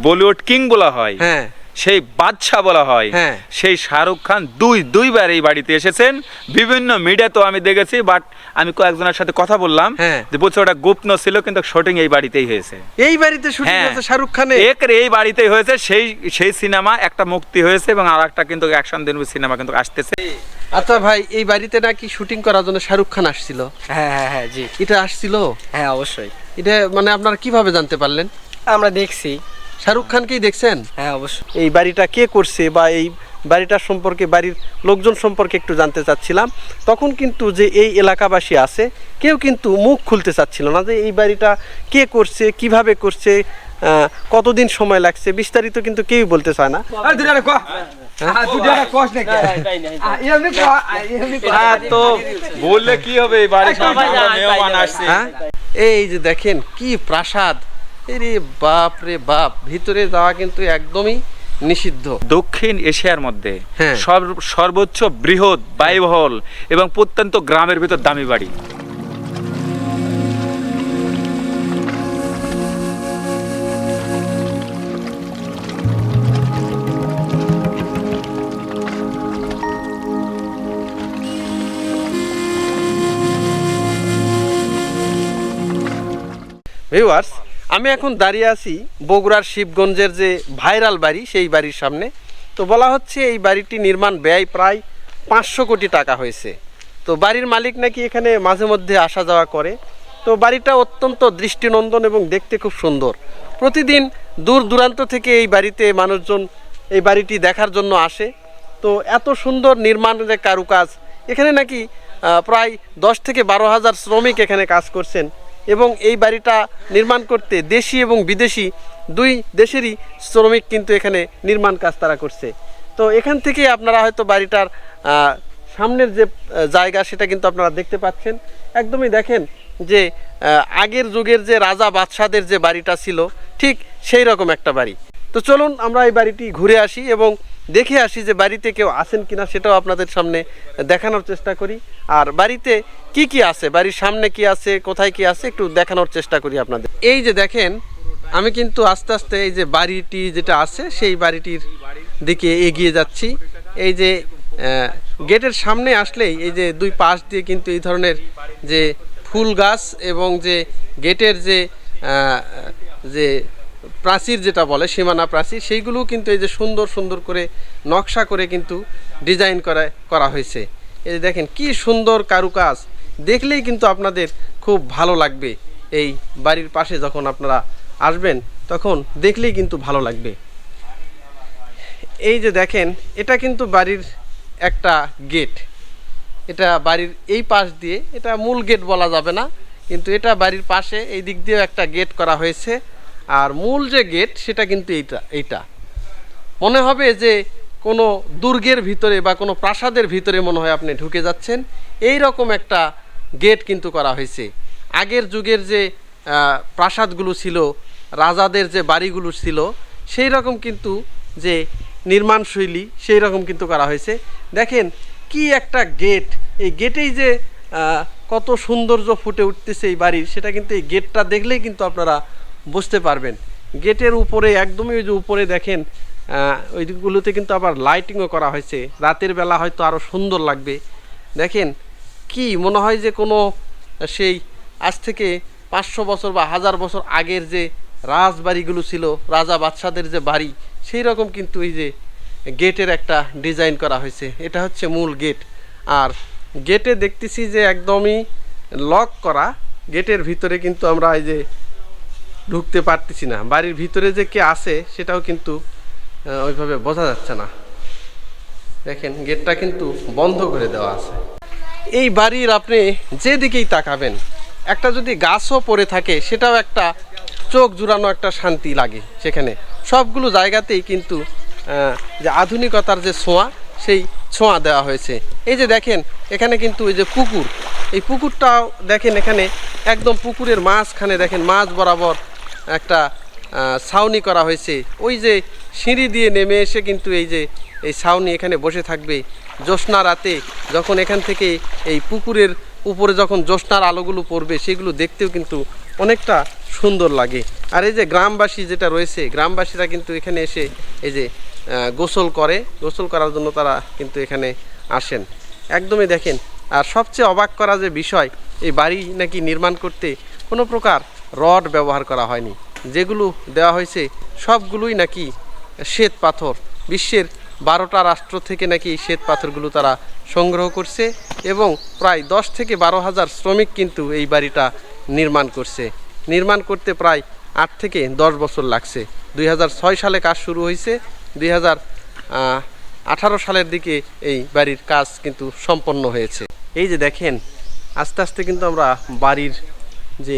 Bollywood king বলা হয়, হ্যাঁ সেই বাদশা বলা হয়, হ্যাঁ। সেই শাহরুখ খান দুইবার এই বাড়িতে এসেছেন। বিভিন্ন মিডিয়া তো আমি দেখেছি, বাট আমি কয়েকজনের সাথে কথা বললাম, হ্যাঁ। যে বলছে ওটা গোপন ছিল, কিন্তু শুটিং এই বাড়িতেই হয়েছে। এই বাড়িতে শুটিং হ্যাঁ। হয়েছে শাহরুখ খানের? এই বাড়িতেই হয়েছে। সেই সিনেমা একটা মুক্তি হয়েছে এবং আর একটা কিন্তু অ্যাকশন দিন সিনেমা কিন্তু আসতেছে। আচ্ছা ভাই, এই বাড়িতে নাকি শুটিং করার জন্য শাহরুখ খান আসছিল? হ্যাঁ হ্যাঁ হ্যাঁ, জি এটা আসছিল? হ্যাঁ অবশ্যই, এটা মানে আপনারা কিভাবে জানতে পারলেন? আমরা দেখছি। শাহরুখ খানকেই দেখছেন? হ্যাঁ অবশ্যই। এই বাড়িটা কে করছে বা এই বাড়িটার সম্পর্কে, বাড়ির লোকজন সম্পর্কে একটু জানতে চাচ্ছিলাম। তখন কিন্তু যে এই এলাকাবাসী আছে, কেউ কিন্তু মুখ খুলতে চাচ্ছিল না যে এই বাড়িটা কে করছে, কিভাবে করছে, কতদিন সময় লাগছে, বিস্তারিত কিন্তু কেউই বলতে চায় না। তো বললে কি হবে, এই বাড়ি মেহমান আসছে। হ্যাঁ, এই যে দেখেন কি প্রাসাদ, রে বাপ রে বাপ, ভিতরে যাওয়া কিন্তু একদমই নিষিদ্ধ। দক্ষিণ এশিয়ার মধ্যে হ্যাঁ। সর্বোচ্চ বৃহৎ ব্যয়বহুল এবং প্রত্যন্ত গ্রামের ভিতর দামি বাড়ি। ভিউয়ার্স, আমি এখন দাঁড়িয়ে আছি বগুড়ার শিবগঞ্জের যে ভাইরাল বাড়ি, সেই বাড়ির সামনে। তো বলা হচ্ছে এই বাড়িটি নির্মাণ ব্যয় প্রায় 500 কোটি টাকা হয়েছে। তো বাড়ির মালিক নাকি এখানে মাঝে মধ্যে আসা যাওয়া করে। তো বাড়িটা অত্যন্ত দৃষ্টিনন্দন এবং দেখতে খুব সুন্দর। প্রতিদিন দূর দূরান্ত থেকে এই বাড়িতে মানুষজন এই বাড়িটি দেখার জন্য আসে। তো এত সুন্দর নির্মাণের যে কারুকাজ, এখানে নাকি প্রায় 10 থেকে 12 হাজার শ্রমিক এখানে কাজ করছেন এবং এই বাড়িটা নির্মাণ করতে দেশি এবং বিদেশি দুই দেশেরই শ্রমিক কিন্তু এখানে নির্মাণ কাজ তারা করছে। তো এখান থেকে আপনারা হয়তো বাড়িটার সামনের যে জায়গা, সেটা কিন্তু আপনারা দেখতে পাচ্ছেন। একদমই দেখেন যে আগের যুগের যে রাজা বাদশাদের যে বাড়িটা ছিল, ঠিক সেই রকম একটা বাড়ি। তো চলুন আমরা এই বাড়িটি ঘুরে আসি এবং দেখে আসি যে বাড়িতে কেউ আছেন কিনা, সেটাও আপনাদের সামনে দেখানোর চেষ্টা করি। আর বাড়িতে কি কি আছে, বাড়ির সামনে কি আছে, কোথায় কি আছে, একটু দেখানোর চেষ্টা করি আপনাদের। এই যে দেখেন, আমি কিন্তু আস্তে আস্তে এই যে বাড়িটি যেটা আছে সেই বাড়িটির দিকে এগিয়ে যাচ্ছি। এই যে গেটের সামনে আসলেই এই যে দুই পাশ দিয়ে কিন্তু এই ধরনের যে ফুল গাছ এবং যে গেটের যে প্রাচীর যেটা বলে সীমানা প্রাচীর, সেইগুলো কিন্তু এই যে সুন্দর সুন্দর করে নকশা করে কিন্তু ডিজাইন করা হয়েছে। এই যে দেখেন কি সুন্দর কারুকাজ, দেখলেই কিন্তু আপনাদের খুব ভালো লাগবে। এই বাড়ির পাশে যখন আপনারা আসবেন তখন দেখলেই কিন্তু ভালো লাগবে। এই যে দেখেন, এটা কিন্তু বাড়ির একটা গেট। এটা বাড়ির এই পাশ দিয়ে, এটা মূল গেট বলা যাবে না, কিন্তু এটা বাড়ির পাশে এই দিক দিয়েও একটা গেট করা হয়েছে। আর মূল যে গেট সেটা কিন্তু এইটা মনে হবে যে কোনো দুর্গের ভিতরে বা কোনো প্রাসাদের ভিতরে মনে হয় আপনি ঢুকে যাচ্ছেন, এই রকম একটা গেট কিন্তু করা হয়েছে। আগের যুগের যে প্রাসাদগুলো ছিল, রাজাদের যে বাড়িগুলো ছিল, সেই রকম কিন্তু যে নির্মাণ শৈলী, সেই রকম কিন্তু করা হয়েছে। দেখেন কি একটা গেট, এই গেটেই যে কত সৌন্দর্য ফুটে উঠতেছে এই বাড়ির, সেটা কিন্তু এই গেটটা দেখলেই কিন্তু আপনারা বুঝতে পারবেন। গেটের উপরে একদমই ওই যে উপরে দেখেন, ওইগুলোতে কিন্তু আবার লাইটিংও করা হয়েছে। রাতের বেলা হয়তো আরও সুন্দর লাগবে। দেখেন কি মনে হয় যে কোনো সেই আজ থেকে 500 বছর বা 1000 বছর আগের যে রাজবাড়িগুলো ছিল, রাজা বাদশাদের যে বাড়ি, সেই রকম কিন্তু এই যে গেটের একটা ডিজাইন করা হয়েছে। এটা হচ্ছে মূল গেট। আর গেটে দেখতেছি যে একদমই লক করা। গেটের ভিতরে কিন্তু আমরা এই যে ঢুকতে পারতেছি না। বাড়ির ভিতরে যে কে আছে সেটাও কিন্তু ওইভাবে বোঝা যাচ্ছে না। দেখেন গেটটা কিন্তু বন্ধ করে দেওয়া আছে। এই বাড়ির আপনি যেদিকেই তাকাবেন, একটা যদি গাছও পড়ে থাকে, সেটাও একটা চোখ জুড়ানো একটা শান্তি লাগে সেখানে। সবগুলো জায়গাতেই কিন্তু যে আধুনিকতার যে ছোঁয়া, সেই ছোঁয়া দেওয়া হয়েছে। এই যে দেখেন এখানে কিন্তু এই যে পুকুর, এই পুকুরটাও দেখেন, এখানে একদম পুকুরের মাঝখানে দেখেন মাঝ বরাবর একটা ছাউনি করা হয়েছে। ওই যে সিঁড়ি দিয়ে নেমে এসে কিন্তু এই যে এই ছাউনি এখানে বসে থাকবে জ্যোৎস্না রাতে, যখন এখান থেকে এই পুকুরের উপরে যখন জ্যোৎস্নার আলোগুলো পড়বে, সেগুলো দেখতেও কিন্তু অনেকটা সুন্দর লাগে। আর এই যে গ্রামবাসী যেটা রয়েছে, গ্রামবাসীরা কিন্তু এখানে এসে এই যে গোসল করে, গোসল করার জন্য তারা কিন্তু এখানে আসেন। একদমই দেখেন। আর সবচেয়ে অবাক করা যে বিষয়, এই বাড়ি নাকি নির্মাণ করতে কোনো প্রকার রড ব্যবহার করা হয়নি। যেগুলো দেওয়া হয়েছে সবগুলোই নাকি শ্বেত পাথর। বিশ্বের 12টা রাষ্ট্র থেকে নাকি এই শ্বেত পাথরগুলো তারা সংগ্রহ করছে এবং প্রায় 10 থেকে 12,000 শ্রমিক কিন্তু এই বাড়িটা নির্মাণ করছে। নির্মাণ করতে প্রায় 8 থেকে 10 বছর লাগছে। 2006 সালে কাজ শুরু হয়েছে, 2018 সালের দিকে এই বাড়ির কাজ কিন্তু সম্পন্ন হয়েছে। এই যে দেখেন, আস্তে আস্তে কিন্তু আমরা বাড়ির যে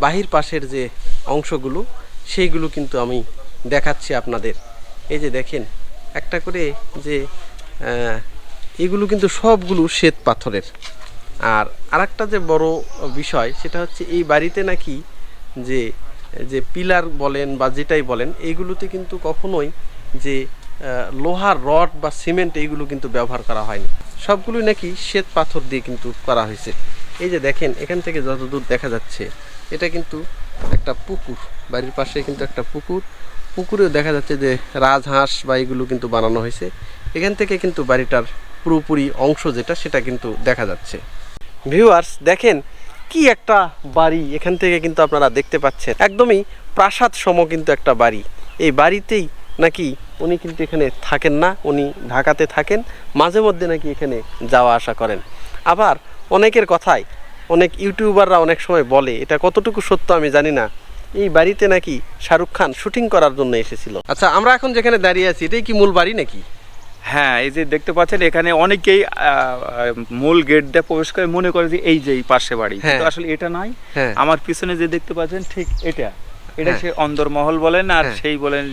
বাহির পাশের যে অংশগুলো সেইগুলো কিন্তু আমি দেখাচ্ছি আপনাদের। এই যে দেখেন একটা করে যে এগুলো কিন্তু সবগুলো শ্বেত পাথরের। আর আরেকটা যে বড় বিষয় সেটা হচ্ছে এই বাড়িতে নাকি যে যে পিলার বলেন বা যেটাই বলেন, এইগুলোতে কিন্তু কখনোই যে লোহার রড বা সিমেন্ট এইগুলো কিন্তু ব্যবহার করা হয়নি। সবগুলোই নাকি শ্বেত পাথর দিয়ে কিন্তু করা হয়েছে। এই যে দেখেন এখান থেকে যতদূর দেখা যাচ্ছে এটা কিন্তু একটা পুকুর, বাড়ির পাশে কিন্তু একটা পুকুর। পুকুরেও দেখা যাচ্ছে যে রাজহাঁস বা এগুলো কিন্তু বানানো হয়েছে। এখান থেকে কিন্তু বাড়িটার পুরোপুরি অংশ যেটা সেটা কিন্তু দেখা যাচ্ছে। ভিউয়ার্স দেখেন কি একটা বাড়ি এখান থেকে কিন্তু আপনারা দেখতে পাচ্ছেন, একদমই প্রাসাদ সম কিন্তু একটা বাড়ি। এই বাড়িতেই নাকি উনি কিন্তু এখানে থাকেন না, উনি ঢাকাতে থাকেন, মাঝে মধ্যে নাকি এখানে যাওয়া আসা করেন। আবার অনেকের কথায় অনেক ইউটিউবাররা অনেক সময় বলে, এটা কতটুকু সত্য আমি জানি না, এই বাড়িতে নাকি শাহরুখ খান শুটিং করার জন্য এসেছিল। আচ্ছা, আমরা এখন যেখানে দাঁড়িয়ে আছি এটাই কি মূল বাড়ি নাকি? হ্যাঁ, এই যে দেখতে পাচ্ছেন এখানে অনেকেই মূল গেট দিয়ে প্রবেশ করে মনে করে যে এই যে এই পাশে বাড়ি, কিন্তু আসলে এটা নয়। আমার পিছনে যে দেখতে পাচ্ছেন ঠিক এটা সে অন্দরমহল বলেন, আর সেই বলেন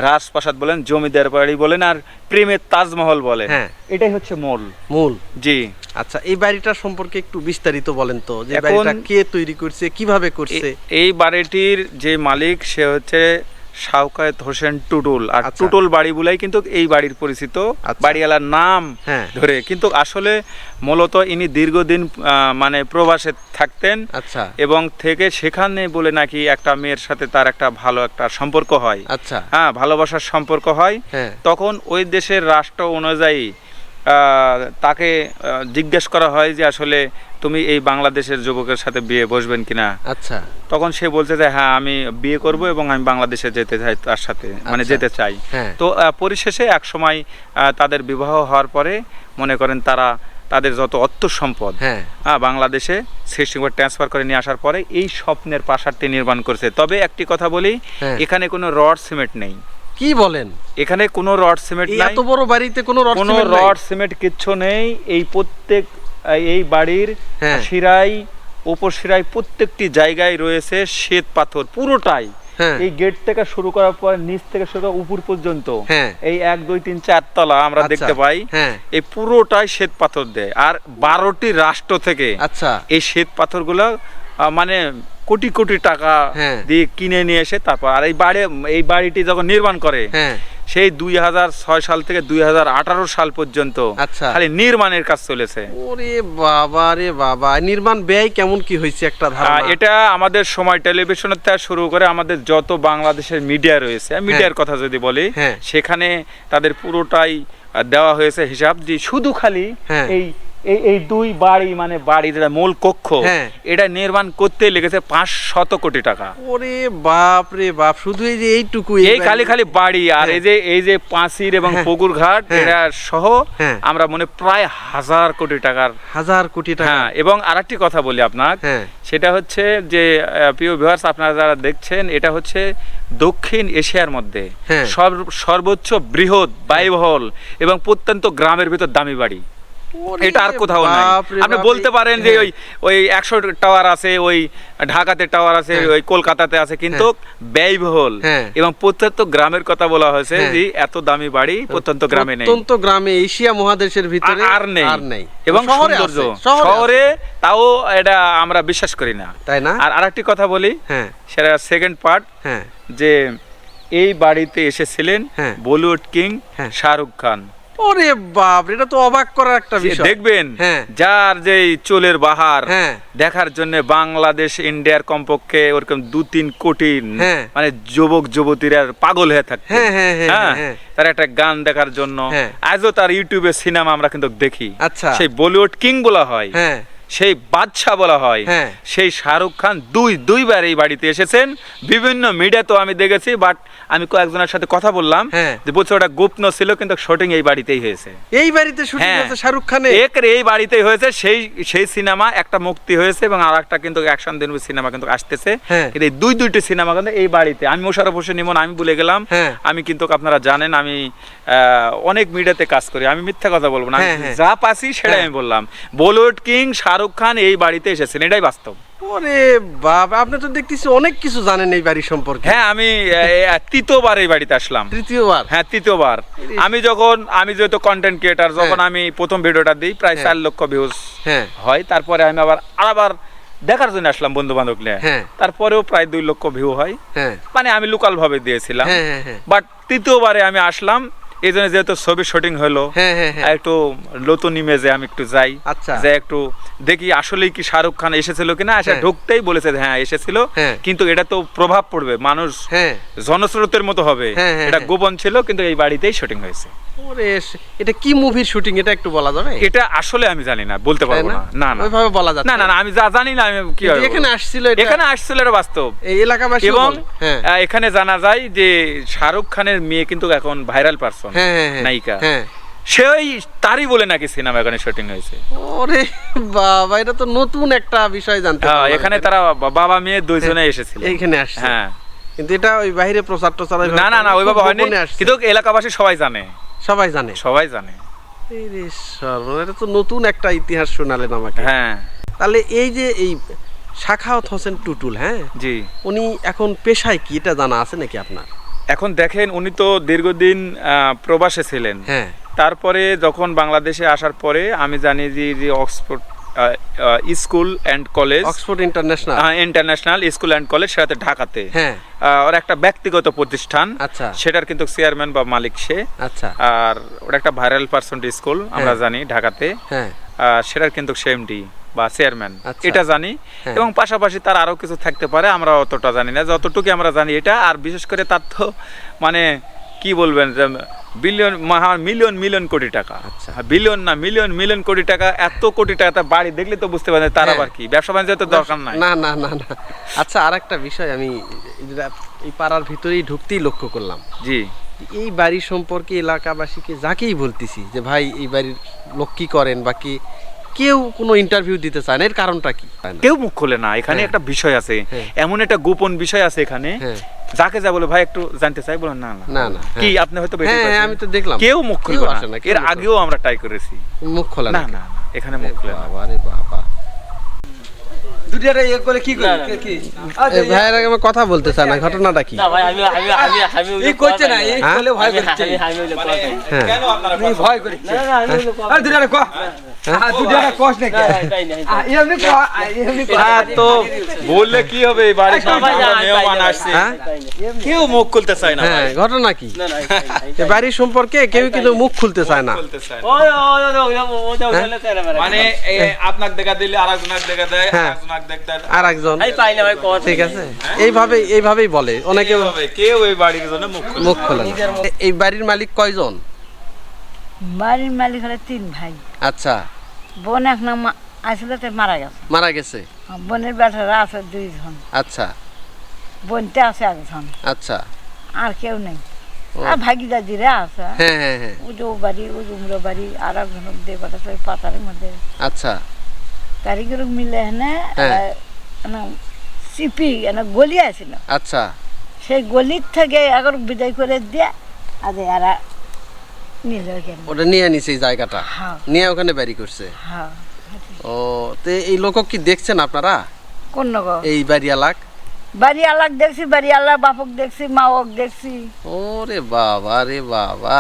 রাজপ্রাসাদ বলেন, জমিদার বাড়ি বলেন, আর প্রেমের তাজমহল বলেন, এটাই হচ্ছে মূল। জি। আচ্ছা, এই বাড়িটার সম্পর্কে একটু বিস্তারিত বলেন তো, যে বাড়িটা কে তৈরি করছে, কিভাবে করছে? এই বাড়িটির যে মালিক সে হচ্ছে শাওকাত হোসেন টুটুল। আর টুটুল বাড়ি বলেই কিন্তু এই বাড়ির পরিচিত, বাড়িওয়ালার নাম ধরে। কিন্তু আসলে মূলত ইনি দীর্ঘদিন মানে প্রবাসে থাকতেন এবং থেকে সেখানে বলে নাকি একটা মেয়ের সাথে তার একটা ভালো একটা সম্পর্ক হয়। হ্যাঁ, ভালোবাসার সম্পর্ক হয়। তখন ওই দেশের রাষ্ট্র অনুযায়ী তাকে জিজ্ঞেস করা হয় যে আসলে তুমি এই বাংলাদেশের যুবকের সাথে বিয়ে বসবেন কিনা। আচ্ছা, তখন সে বলছে যে হ্যাঁ আমি বিয়ে করব এবং আমি বাংলাদেশে যেতে চাই, তার সাথে মানে যেতে চাই। তো পরিশেষে এক সময় তাদের বিবাহ হওয়ার পরে মনে করেন তারা তাদের যত অর্থ সম্পদ বাংলাদেশে সিঙ্গাপুর ট্রান্সফার করে নিয়ে আসার পরে এই স্বপ্নের প্রাসাদটি নির্মাণ করছে। তবে একটি কথা বলি, এখানে কোনো রড সিমেন্ট নেই। কি বলেন? এখানে কোনো রড সিমেন্ট নাই। এত বড় বাড়িতে কোনো রড সিমেন্ট কিচ্ছু নেই। এই প্রত্যেক এই বাড়ির শিরাই উপশিরাই প্রত্যেকটি জায়গায় রয়েছে শ্বেত পাথর পুরোটাই। এই গেট থেকে শুরু করার পর নিচ থেকে শুরু করে উপর পর্যন্ত এই 1 2 3 4 তলা আমরা দেখতে পাই, এই পুরোটাই শ্বেত পাথর দেয়। আর 12টি রাষ্ট্র থেকে এই শ্বেত পাথরগুলো মানে কোটি কোটি টাকা দিয়ে কিনে নিয়ে এসে তারপর আর এই বাড়িটি যখন নির্মাণ করে সেই 2006 সাল থেকে 2018 সাল পর্যন্ত খালি নির্মাণের কাজ চলেছে। ওরে বাবা রে বাবা, নির্মাণ ব্যয় কেমন কি হয়েছে একটা ধারণা? এটা আমাদের সময় টেলিভিশনের থেকে শুরু করে আমাদের যত বাংলাদেশের মিডিয়া রয়েছে, মিডিয়ার কথা যদি বলি, সেখানে তাদের পুরোটাই দেওয়া হয়েছে হিসাব যে শুধু খালি এই দুই বাড়ি মানে বাড়ির মূল কক্ষ এটা নির্মাণ করতে লেগেছে 500 কোটি টাকা। ওরে বাপ রে বাপ, শুধু এই যে এইটুকু এই খালি বাড়ি আর এই যে পাঁচির এবং পুকুর ঘাট এটা সহ আমরা মনে প্রায় 1000 কোটি টাকার। হ্যাঁ, এবং আরেকটি কথা বলি আপনার, সেটা হচ্ছে যে প্রিয় ভিউয়ার্স আপনারা যারা দেখছেন, এটা হচ্ছে দক্ষিণ এশিয়ার মধ্যে সর্বোচ্চ বৃহৎ ব্যয়বহুল এবং প্রত্যন্ত গ্রামের ভিতর দামি বাড়ি। এটা আর কোথাও নাই। আপনি বলতে পারেন যে ওই 100 টাওয়ার আছে, ওই ঢাকাতে টাওয়ার আছে, ওই কলকাতাতে আছে, কিন্তু ব্যয়বহুল এবং প্রত্যন্ত গ্রামের কথা বলা হয়েছে যে এত দামি বাড়ি প্রত্যন্ত গ্রামে নেই। প্রত্যন্ত গ্রামে এশিয়া মহাদেশের ভিতরে আর নেই। এবং সৌন্দর্য শহরে তাও এটা আমরা বিশ্বাস করি না, তাই না? আর আরেকটি কথা বলি, সেটা সেকেন্ড পার্ট, যে এই বাড়িতে এসেছিলেন বলিউড কিং শাহরুখ খান। ওরে বাপ, এটা তো অবাক করার একটা বিষয়। দেখবেন হ্যাঁ। যার যে চুলের বাহার হ্যাঁ। দেখার জন্য বাংলাদেশ ইন্ডিয়ার কমপক্ষে ওরকম 2-3 কোটি হ্যাঁ। মানে যুবক যুবতীরা পাগল হয়ে থাকে। হ্যাঁ, হ্যাঁ, হ্যাঁ, হ্যাঁ। তার একটা গান দেখার জন্য হ্যাঁ। আজও তার ইউটিউবে সিনেমা আমরা কিন্তু দেখি। আচ্ছা। সেই বলিউড কিং বলা হয়, হ্যাঁ। সেই বাদশা বলা হয়, হ্যাঁ। সেই শাহরুখ খান দুইবার এই বাড়িতে এসেছেন। বিভিন্ন মিডিয়া তো আমি দেখেছি, বাট আমি কয়েকজনের সাথে কথা বললাম হ্যাঁ। যে বলছে ওটা গোপন ছিল, কিন্তু শুটিং এই বাড়িতেই হয়েছে। এই বাড়িতে শুটিং হ্যাঁ। হচ্ছে শাহরুখ খানের? এই বাড়িতেই হয়েছে। সেই সিনেমা একটা মুক্তি হয়েছে এবং আর একটা কিন্তু অ্যাকশন দিন সিনেমা কিন্তু আসতেছে। হ্যাঁ। কিন্তু এই দুইটি সিনেমা কিন্তু এই বাড়িতে। আমি মোশাররফ হোসেন ইমন, আমি ভুলে গেলাম। হ্যাঁ। আমি কিন্তু আপনারা জানেন আমি অনেক মিডিয়াতে কাজ করি, আমি মিথ্যা কথা বলবো না। আমি হ্যাঁ, হ্যাঁ। যা পাচ্ছি সেটাই আমি বললাম। বলিউড কিং শাহরুখ খান এই বাড়িতে এসেছেন, এটাই বাস্তব। ওরে বাবা, আপনি তো দেখতেছি অনেক কিছু জানেন এই বাড়ি সম্পর্কে। হ্যাঁ, আমি তৃতীয়বার এই বাড়িতে আসলাম। তৃতীয়বার? হ্যাঁ, তৃতীয়বার। আমি যেহেতু কন্টেন্ট ক্রিয়েটার, যখন আমি প্রথম ভিডিওটা দিই প্রায় 4 লক্ষ ভিউজ হ্যাঁ। হয়। তারপরে আমি আবার দেখার জন্য আসলাম বন্ধু বান্ধব নিয়ে। হ্যাঁ। তারপরেও প্রায় 2 লক্ষ ভিউ হয়। হ্যাঁ। মানে আমি লোকাল ভাবে দিয়েছিলাম। হ্যাঁ, হ্যাঁ, হ্যাঁ। বাট তৃতীয়বারে আমি আসলাম এই জন্য, যেহেতু ছবি শুটিং হলো, হ্যাঁ, হ্যাঁ, হ্যাঁ। একটু নতুন ইমেজে আমি একটু যাই। আচ্ছা। যে একটু দেখি আসলেই কি শাহরুখ খান এসেছিল কিনা। এসে হ্যাঁ। ঢুকতেই বলেছে হ্যাঁ এসেছিল, হ্যাঁ। কিন্তু এটা তো প্রভাব পড়বে, মানুষ হ্যাঁ। জনস্রোতের মতো হবে। হ্যাঁ, হ্যাঁ, এটা হ্যাঁ। গোপন ছিল, কিন্তু এই বাড়িতেই শুটিং হয়েছে। ওরে, এটা কি মুভির শুটিং, এটা একটু বলা যাবে? এটা আসলে আমি জানি না, বলতে তাই পারবো না? না। না না ওইভাবে বলা যাচ্ছে না না না, আমি যা জানি না আমি কি কিন্তু এখানে আসছিল, এখানে আসছিল, এটা বাস্তব। এই এলাকাবাসী এবং হ্যাঁ। এখানে জানা যায় যে শাহরুখ খানের মেয়ে কিন্তু এখন ভাইরাল পারসন, হ্যাঁ, হ্যাঁ, হ্যাঁ। নায়িকা। হ্যাঁ। সেই তারই বলে নাকি সিনেমা এখানে শুটিং হয়েছে। ওরে বাবা, এটা তো নতুন একটা বিষয় জানতে হ্যাঁ, পারলাম। এখানে তারা বাবা মেয়ে দুইজনে এসেছিল এইখানে আসছে। হ্যাঁ। কিন্তু এটা ওই বাইরে প্রচার টোচার না না না, ওইভাবে হয়নি, কিন্তু এলাকাবাসী সবাই জানে, সবাই জানে। সবাই জানে। এই রে সর্বনাশ, এটা তো নতুন একটা ইতিহাস শোনালেন আমাকে। হ্যাঁ। তাহলে এই যে এই সাখাওয়াত হোসেন টুটুল, হ্যাঁ, জি। উনি এখন পেশায় কি, এটা জানা আছে নাকি আপনার? এখন দেখেন, উনি তো দীর্ঘদিন প্রবাসে ছিলেন। হ্যাঁ। তারপরে যখন বাংলাদেশে আসার পরে আমি জানি যে Oxford school and college, Oxford international international school and college, সেটাতে ঢাকাতে হ্যাঁ। ওর একটা ব্যক্তিগত প্রতিষ্ঠান। আচ্ছা। সেটার কিন্তু চেয়ারম্যান বা মালিক সে। আচ্ছা। আর ওটা একটা ভাইরাল পার্সন স্কুল আমরা হ্যাঁ। জানি ঢাকাতে। হ্যাঁ। সেটার কিন্তু সেমডি বা চেয়ারম্যান, আচ্ছা। এটা জানি। হ্যাঁ। এবং পাশাপাশি তার আরো কিছু থাকতে পারে, আমরা অতটা জানি না, যতটুকু আমরা জানি এটা। আর বিশেষ করে তার তো মানে কি বলবেন, বিলিয়ন মিলিয়ন মিলিয়ন কোটি টাকা। আচ্ছা। বিলিয়ন না, মিলিয়ন মিলিয়ন কোটি টাকা। এত কোটি টাকা তার বাড়ি দেখলে তো বুঝতে পারেন তার হ্যাঁ। আবার কি ব্যবসা বাণিজ্য তো দরকার নাই। না না না না। আচ্ছা, আর একটা বিষয় আমি এই পাড়ার ভিতরেই ঢুকতেই লক্ষ্য করলাম। জি। এই বাড়ি সম্পর্কে এলাকাবাসীকে যাকেই বলতেছি যে ভাই এই বাড়ির লোক কি করেন বা কি, কেউ কোনো ইন্টারভিউ দিতে চায় না। এর কারণটা কি? কেউ মুখ খোলে না। এখানে হ্যাঁ। একটা বিষয় আছে, হ্যাঁ। এমন একটা গোপন বিষয় আছে এখানে। হ্যাঁ। যাকে যা বলে ভাই একটু জানতে চাই, বলেন না না না। কি হ্যাঁ। আপনি হয়তো হ্যাঁ, আমি তো দেখলাম কেউ মুখ কেউ খুলবে আসে না। না, কেউ এর মুখ আগেও আমরা ট্রাই করেছি, মুখ খোলা না না, এখানে মুখ খুলে না। বাবা রে বাবা। দুটিয়াটা ইয়ে করে কি করে কি এই ভাইয়ের আগে আমার কথা বলতে চায় না, ঘটনাটা কি? না ভাই, আমি এই করছে না, এই হ্যাঁ? করলে ভয় করছে হ্যাঁ। কেন আপনারা এই ভয় করছে আর দুটিয়াটা কো দুটিয়াটা কোস নাকি এমনি কো এমনি কো হ্যাঁ, তো বললে কি হবে, এই বাড়ির সামনে আমরা মেহমান আসছে, হ্যাঁ? কেউ মুখ খুলতে চায় না। হ্যাঁ, ঘটনা কি? এই বাড়ির সম্পর্কে কেউ কিন্তু মুখ খুলতে চায় না। খুলতে চায় না। মানে আপনাকে দেখা দিলে আরেকজনকে দেখা দেয়, হ্যাঁ। আরেকজনকে দেখা দেয়। আর একজন ঠিক আছে, এইভাবেই বলে অনেকে, কেউ এই বাড়ির জন্য মুখ খুলে না। মুখ খোলে না। এই বাড়ির মালিক কয়জন? বাড়ির মালিক হলে 3 ভাই। আচ্ছা। বোন এক নাম আসলে তো মারা গেছে। মারা গেছে। বোনের বেটারা আছে 2 জন, আচ্ছা। বোনটা আছে 1 জন, আচ্ছা। আর কেউ নেই। ও। আর ভাগিদারিরা আছে, হ্যাঁ হ্যাঁ হ্যাঁ। উজো বাড়ি উজুমরো বাড়ি, আর একজন দিয়ে পাঠাচ্ছে ওই পাতারের মধ্যে। আচ্ছা। কারিগর মিলে এনে হ্যাঁ। সিপি গলি আছিল, আচ্ছা। সেই গলির থেকে এখন বিদায় করে দিয়ে আজ এরা নিল কেন। ওটা নিয়ে নিছে এই জায়গাটা, হ্যাঁ নিয়ে ওখানে বাড়ি করছে। হ্যাঁ। ও, তো এই লোক কি দেখছেন আপনারা? কোন নগর এই বাড়ি এলাক? বাড়ি আলাক দেখছি, বাড়ি আলাক বাপক দেখছি, মাওক দেখছি। ওরে বাবা রে বাবা।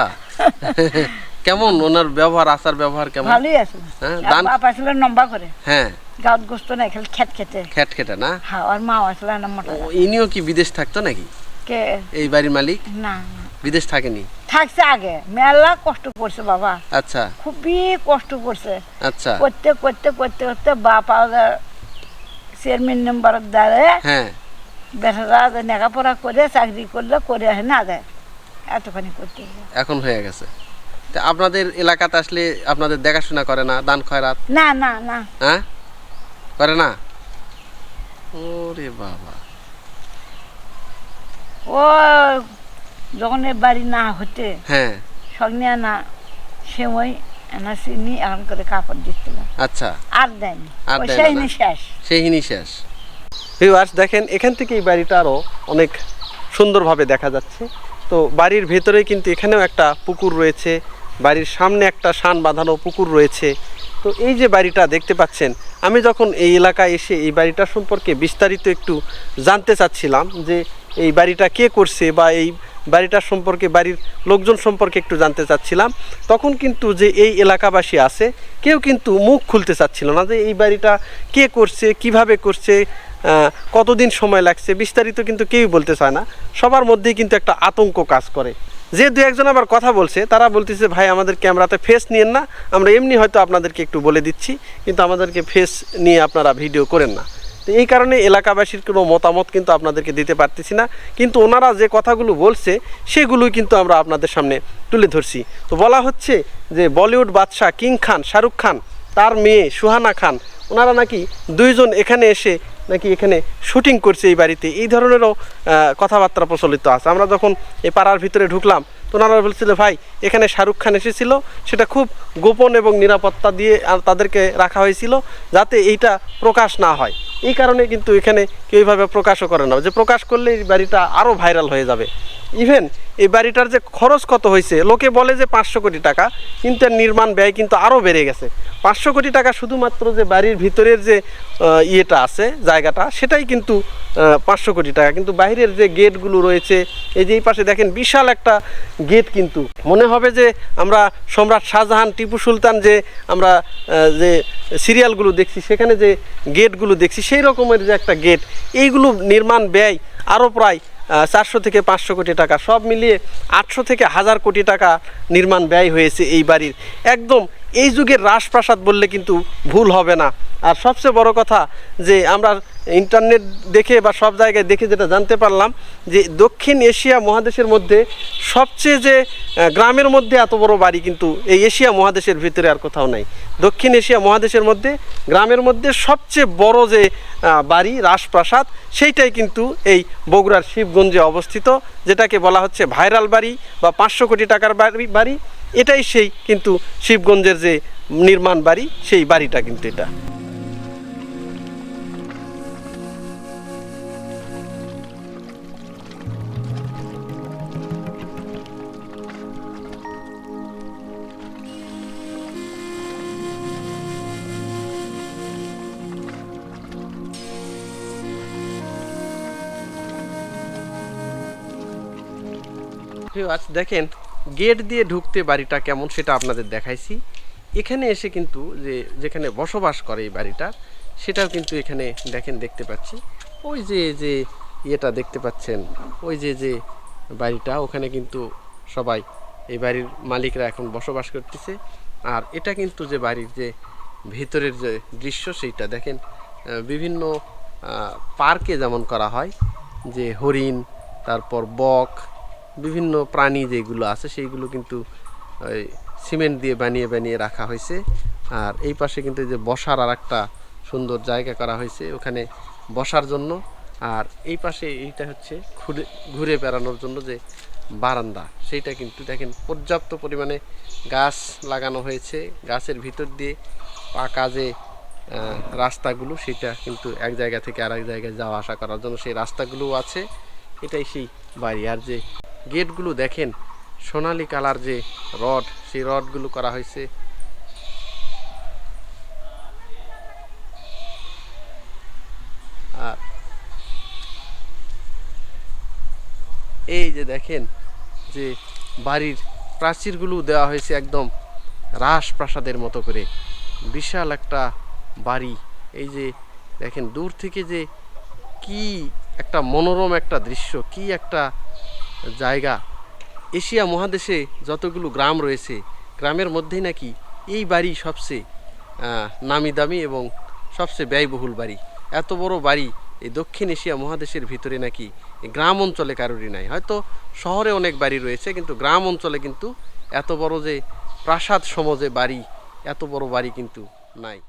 কেমন ওনার ব্যবহার, আচার ব্যবহার কেমন? ভালোই আছে। হ্যাঁ, আর বাপ আসলে লম্বা করে, হ্যাঁ, গাঁত গোস্ত নাই, খালি খেত খেতে। খেট খেটে না? হ্যাঁ, আর মাও আসলে না মোটা। ও, ইনিও কি বিদেশ থাকতো নাকি? কে? এই বাড়ির মালিক না বিদেশ থাকেনি? থাকছে আগে মেলা কষ্ট করছে বাবা, আচ্ছা খুবই কষ্ট করছে। আচ্ছা করতে করতে করতে করতে বাপা চেয়ারম্যান নাম্বার দ্বারে হ্যাঁ বেটারা লেখাপড়া করে চাকরি করলে করে আসে না দেয়, এতখানি করতে হবে। এখন হয়ে গেছে। তা আপনাদের এলাকাতে আসলে আপনাদের দেখাশোনা করে না, দান খয়রাত? না না না, হ্যাঁ করে না? ওরে বাবা, ও যখন এ বাড়ি না হতে হ্যাঁ সঙ্গে না সময় না চিনি এখন করে কাপড় দিচ্ছিল, আচ্ছা আর দেয়নি, আর ওই দেয় সেই না? শেষ। সেইহিনী শেষ। ভিউয়ার্স দেখেন এখান থেকে এই বাড়িটা আরও অনেক সুন্দরভাবে দেখা যাচ্ছে। তো বাড়ির ভেতরে কিন্তু এখানেও একটা পুকুর রয়েছে, বাড়ির সামনে একটা শান বাঁধানো পুকুর রয়েছে। তো এই যে বাড়িটা দেখতে পাচ্ছেন, আমি যখন এই এলাকায় এসে এই বাড়িটা সম্পর্কে বিস্তারিত একটু জানতে চাচ্ছিলাম যে এই বাড়িটা কে করছে বা এই বাড়িটার সম্পর্কে, বাড়ির লোকজন সম্পর্কে একটু জানতে চাচ্ছিলাম, তখন কিন্তু যে এই এলাকাবাসী আছে কেউ কিন্তু মুখ খুলতে চাচ্ছিল না যে এই বাড়িটা কে করছে, কিভাবে করছে, কতদিন সময় লাগছে, বিস্তারিত কিন্তু কেউই বলতে চায় না। সবার মধ্যেই কিন্তু একটা আতঙ্ক কাজ করে। যে দু একজন আবার কথা বলছে তারা বলতেছে ভাই আমাদের ক্যামেরাতে ফেস নিয়েন না, আমরা এমনি হয়তো আপনাদেরকে একটু বলে দিচ্ছি, কিন্তু আমাদেরকে ফেস নিয়ে আপনারা ভিডিও করেন না। তো এই কারণে এলাকাবাসীর কোনো মতামত কিন্তু আপনাদেরকে দিতে পারতেছি না, কিন্তু ওনারা যে কথাগুলো বলছে সেগুলোই কিন্তু আমরা আপনাদের সামনে তুলে ধরছি। তো বলা হচ্ছে যে বলিউড বাদশা কিং খান শাহরুখ খান তার মেয়ে সুহানা খান ওনারা নাকি দুইজন এখানে এসে নাকি এখানে শুটিং করছে এই বাড়িতে, এই ধরনেরও কথাবার্তা প্রচলিত আছে। আমরা যখন এই পাড়ার ভিতরে ঢুকলাম তো ওনারা বলছিল ভাই এখানে শাহরুখ খান এসেছিল, সেটা খুব গোপন এবং নিরাপত্তা দিয়ে তাদেরকে রাখা হয়েছিল যাতে এইটা প্রকাশ না হয়। এই কারণে কিন্তু এখানে কেউ এইভাবে প্রকাশও করে না, যে প্রকাশ করলে এই বাড়িটা আরও ভাইরাল হয়ে যাবে। ইভেন এই বাড়িটার যে খরচ কত হয়েছে, লোকে বলে যে 500 কোটি টাকা, কিন্তু এর নির্মাণ ব্যয় কিন্তু আরও বেড়ে গেছে। 500 কোটি টাকা শুধুমাত্র যে বাড়ির ভিতরের যে ইয়েটা আছে জায়গাটা সেটাই কিন্তু 500 কোটি টাকা, কিন্তু বাইরের যে গেটগুলো রয়েছে, এই যে এই পাশে দেখেন বিশাল একটা গেট, কিন্তু মনে হবে যে আমরা সম্রাট শাহজাহান টিপু সুলতান যে আমরা যে সিরিয়ালগুলো দেখছি সেখানে যে গেটগুলো দেখছি সেই রকমের যে একটা গেট। এইগুলো নির্মাণ ব্যয় আরও প্রায় 400 থেকে 500 কোটি টাকা, সব মিলিয়ে 800 থেকে 1000 কোটি টাকা নির্মাণ ব্যয় হয়েছে এই বাড়ির। একদম এই যুগের রাজপ্রাসাদ বললে কিন্তু ভুল হবে না। আর সবচেয়ে বড় কথা যে আমরা ইন্টারনেট দেখে বা সব জায়গায় দেখে যেটা জানতে পারলাম যে দক্ষিণ এশিয়া মহাদেশের মধ্যে সবচেয়ে যে গ্রামের মধ্যে এত বড় বাড়ি কিন্তু এই এশিয়া মহাদেশের ভিতরে আর কোথাও নাই। দক্ষিণ এশিয়া মহাদেশের মধ্যে গ্রামের মধ্যে সবচেয়ে বড় যে বাড়ি রাজপ্রাসাদ সেইটাই কিন্তু এই বগুড়ার শিবগঞ্জে অবস্থিত, যেটাকে বলা হচ্ছে ভাইরাল বাড়ি বা 500 কোটি টাকার বাড়ি। এটাই সেই কিন্তু শিবগঞ্জের যে নির্মাণ বাড়ি, সেই বাড়িটা কিন্তু এটা। দেখেন গেট দিয়ে ঢুকতে বাড়িটা কেমন সেটা আপনাদের দেখাইছি। এখানে এসে কিন্তু যেখানে বসবাস করে এই বাড়িটা সেটাও কিন্তু এখানে দেখেন দেখতে পাচ্ছি। ওই যে ইয়েটা দেখতে পাচ্ছেন, ওই যে বাড়িটা, ওখানে কিন্তু সবাই এই বাড়ির মালিকরা এখন বসবাস করতেছে। আর এটা কিন্তু যে বাড়ির যে ভিতরের যে দৃশ্য সেইটা দেখেন, বিভিন্ন পার্কে যেমন করা হয় যে হরিণ, তারপর বক, বিভিন্ন প্রাণী যেগুলো আছে সেইগুলো কিন্তু ওই সিমেন্ট দিয়ে বানিয়ে বানিয়ে রাখা হয়েছে। আর এই পাশে কিন্তু যে বসার আর একটা সুন্দর জায়গা করা হয়েছে ওখানে বসার জন্য। আর এই পাশে এইটা হচ্ছে ঘুরে বেড়ানোর জন্য যে বারান্দা, সেইটা কিন্তু দেখেন পর্যাপ্ত পরিমাণে গাছ লাগানো হয়েছে। গাছের ভিতর দিয়ে পাকা যে রাস্তাগুলো সেটা কিন্তু এক জায়গা থেকে আরেক জায়গায় যাওয়া আসা করার জন্য সেই রাস্তাগুলোও আছে। এটাই সেই বাড়ি। আর যে গেটগুলো দেখেন সোনালি কালার যে রড, সেই রডগুলো করা হয়েছে। আর এই যে দেখেন যে বাড়ির প্রাচীরগুলো দেওয়া হয়েছে একদম রাজপ্রাসাদের মতো করে, বিশাল একটা বাড়ি। এই যে দেখেন দূর থেকে যে কি একটা মনোরম একটা দৃশ্য, কি একটা জায়গা। এশিয়া মহাদেশে যতগুলো গ্রাম রয়েছে গ্রামের মধ্যেই নাকি এই বাড়ি সবচেয়ে নামি দামি এবং সবচেয়ে ব্যয়বহুল বাড়ি। এত বড় বাড়ি এই দক্ষিণ এশিয়া মহাদেশের ভিতরে নাকি এই গ্রাম অঞ্চলে কারোরই নাই। হয়তো শহরে অনেক বাড়ি রয়েছে, কিন্তু গ্রাম অঞ্চলে কিন্তু এত বড় যে প্রাসাদ সম যে বাড়ি, এত বড় বাড়ি কিন্তু নাই।